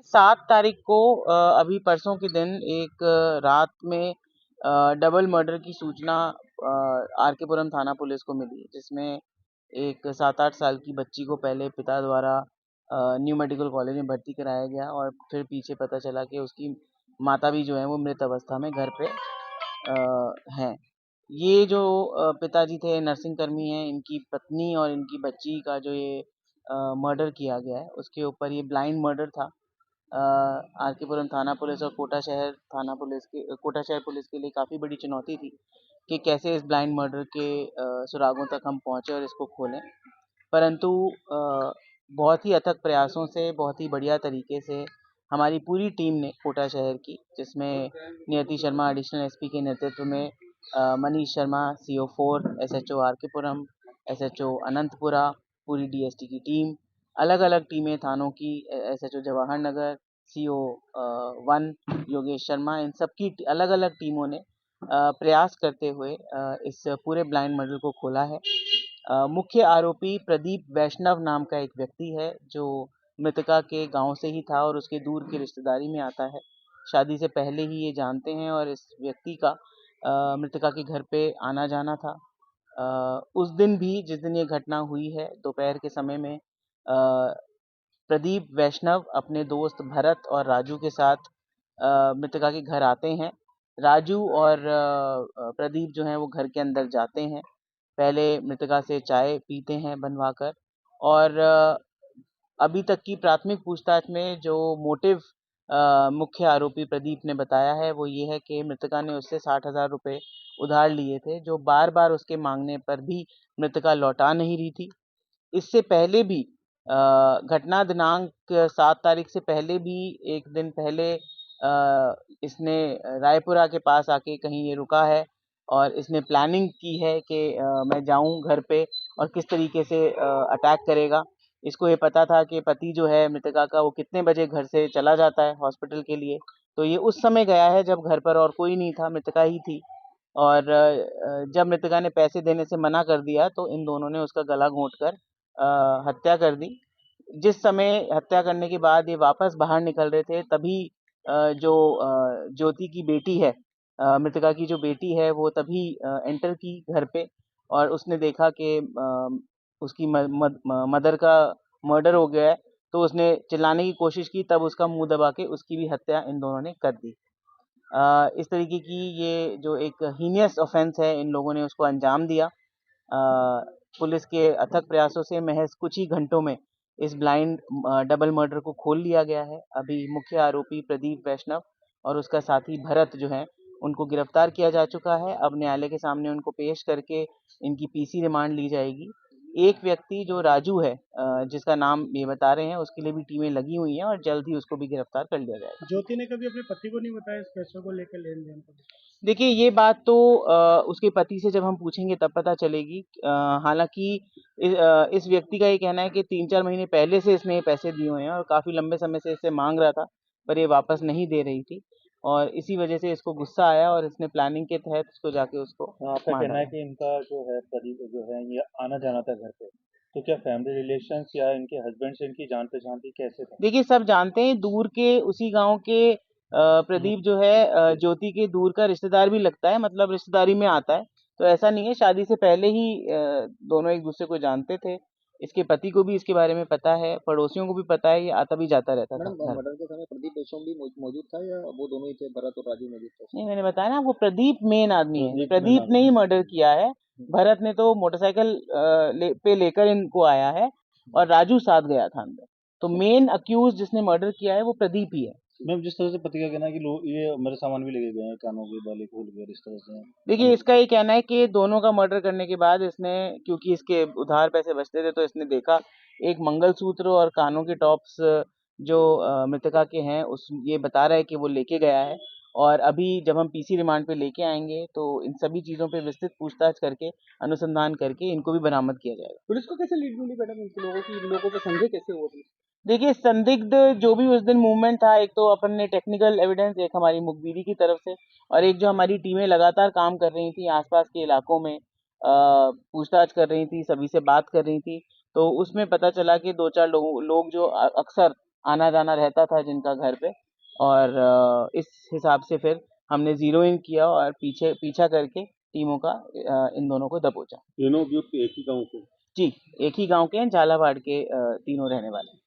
7 तारीख को अभी परसों के दिन एक रात में डबल मर्डर की सूचना आर के पुरम थाना पुलिस को मिली, जिसमें एक 7-8 साल की बच्ची को पहले पिता द्वारा न्यू मेडिकल कॉलेज में भर्ती कराया गया और फिर पीछे पता चला कि उसकी माता भी जो है वो मृत अवस्था में घर पे हैं। ये जो पिताजी थे नर्सिंग कर्मी हैं, इनकी पत्नी और इनकी बच्ची का जो ये मर्डर किया गया है, उसके ऊपर ये ब्लाइंड मर्डर था। आर के पुरम थाना पुलिस और कोटा शहर पुलिस के लिए काफ़ी बड़ी चुनौती थी कि कैसे इस ब्लाइंड मर्डर के सुरागों तक हम पहुँचे और इसको खोलें। परंतु बहुत ही अथक प्रयासों से, बहुत ही बढ़िया तरीके से हमारी पूरी टीम ने कोटा शहर की, जिसमें नियति शर्मा एडिशनल एसपी के नेतृत्व में Manish Sharma CO 4, SHO R K Puram, SHO Ananthapura, पूरी DST की टीम, अलग-अलग टीमें थानों की, SHO जवाहर नगर, CO 1 योगेश शर्मा, इन सब की अलग-अलग टीमों ने प्रयास करते हुए इस पूरे ब्लाइंड मर्डर को खोला है। मुख्य आरोपी प्रदीप वैष्णव नाम का एक व्यक्ति है, जो मृतका के गांव से ही था और उसके दूर की रिश्तेदारी में आता है। शादी से पहले ही ये जानते हैं और इस व्यक्ति का मृतका के घर पे आना जाना था। उस दिन भी जिस दिन ये घटना हुई है, दोपहर के समय में प्रदीप वैष्णव अपने दोस्त भरत और राजू के साथ मृतका के घर आते हैं। राजू और प्रदीप जो हैं वो घर के अंदर जाते हैं। पहले मृतका से चाय पीते हैं बनवाकर और अभी तक की प्राथमिक पूछताछ में जो मोटिव मुख्य आरोपी प्रदीप ने बताया है वो ये है कि मृतका ने उससे 60,000 रुपये उधार लिए थे, जो बार-बार उसके मांगने पर भी मृतका लौटा नहीं रही थी। इससे पहले भी घटना दिनांक 7 तारीख से पहले भी 1 दिन पहले इसने रायपुरा के पास आके कहीं ये रुका है और इसने प्लानिंग की है कि मैं जाऊँ घर पे और किस तरीके से अटैक करेगा। इसको ये पता था कि पति जो है मृतका का वो कितने बजे घर से चला जाता है हॉस्पिटल के लिए, तो ये उस समय गया है जब घर पर और कोई नहीं था, मृतका ही थी। और जब मृतका ने पैसे देने से मना कर दिया तो इन दोनों ने उसका गला घोंटकर हत्या कर दी। जिस समय हत्या करने के बाद ये वापस बाहर निकल रहे थे तभी जो ज्योति की बेटी है, मृतका की जो बेटी है वो तभी एंटर की घर पे और उसने देखा कि उसकी मदर का मर्डर हो गया है, तो उसने चिल्लाने की कोशिश की, तब उसका मुंह दबा के उसकी भी हत्या इन दोनों ने कर दी। इस तरीके की ये जो एक हीनियस ऑफेंस है, इन लोगों ने उसको अंजाम दिया। पुलिस के अथक प्रयासों से महज कुछ ही घंटों में इस ब्लाइंड डबल मर्डर को खोल लिया गया है। अभी मुख्य आरोपी प्रदीप वैष्णव और उसका साथी भरत जो है उनको गिरफ्तार किया जा चुका है। अब न्यायालय के सामने उनको पेश करके इनकी PC रिमांड ली जाएगी। एक व्यक्ति जो राजू है, जिसका नाम ये बता रहे हैं, उसके लिए भी टीमें लगी हुई हैं और जल्द ही उसको भी गिरफ्तार कर लिया जाएगा। ज्योति ने कभी अपने पति को नहीं बताया इस पैसों को लेकर लेन-देन को? देखिए, ये बात तो उसके पति से जब हम पूछेंगे तब पता चलेगी। हालाँकि इस व्यक्ति का ये कहना है कि 3-4 महीने पहले से इसने ये पैसे दिए हुए हैं और काफ़ी लंबे समय से इससे माँग रहा था, पर ये वापस नहीं दे रही थी और इसी वजह से इसको गुस्सा आया और इसने प्लानिंग के तहत इसको जाके उसको आपका मार कहना है डाला। कि इनका जो है प्रदीप जो है ये आना-जाना था घर पे। तो क्या फैमिली रिलेशंस या इनके हस्बैंड से इनकी जान-पहचान थी, कैसे था? देखिए, सब जानते हैं दूर के उसी गाँव के प्रदीप जो है ज्योति के दूर का रिश्तेदार भी लगता है, मतलब रिश्तेदारी में आता है। तो ऐसा नहीं है, शादी से पहले ही दोनों एक-दूसरे को जानते थे। इसके पति को भी इसके बारे में पता है, पड़ोसियों को भी पता है, ये आता भी जाता रहता था मैडम घर। मर्डर के समय प्रदीप वैष्णव भी मौजूद था या वो दोनों ही थे, भरत और राजू मौजूद थे नहीं, उसमें? मैंने बताया ना, वो प्रदीप मेन आदमी है। प्रदीप में प्रदीप नाम ने ही है। मर्डर किया है। भरत ने तो मोटरसाइकिल पे लेकर इनको आया है और राजू साथ गया था अंदर। तो मेन अक्यूज़ जिसने मर्डर किया है वो प्रदीप ही है। मैम जिस तरह से पति का कहना है कि लोग ये मेरे सामान भी लेके गए हैं, कानों के बाली खोल के इस तरह से। देखिए, इसका ये कहना है कि दोनों का मर्डर करने के बाद इसने, क्योंकि इसके उधार पैसे बचते थे, तो इसने देखा एक मंगलसूत्र और कानों के टॉप्स जो मृतका के हैं, उस ये बता रहा है कि वो लेके गया है और अभी जब हम PC रिमांड पे लेके आएँगे तो इन सभी चीज़ों पे विस्तृत पूछताछ करके, अनुसंधान करके इनको भी बरामद किया जाएगा। पुलिस को कैसे लीड मिली मैडम इन लोगों की, इन लोगों पे संदेह कैसे हुआ पुलिस? देखिए, संदिग्ध जो भी उस दिन मूवमेंट था, एक तो अपन ने टेक्निकल एविडेंस, एक हमारी मुखबिरी की तरफ से और एक जो हमारी टीमें लगातार काम कर रही थी आसपास के इलाकों में, पूछताछ कर रही थी, सभी से बात कर रही थी, तो उसमें पता चला कि 2-4 लोग जो अक्सर आना-जाना रहता था जिनका घर पे और इस हिसाब से फिर हमने ज़ीरो इन किया और पीछा करके टीमों का इन दोनों को दबोचा। तीनों अभियुक्त एक ही गांव के? जी, एक ही गाँव के हैं, झालावाड़ के तीनों रहने वाले हैं।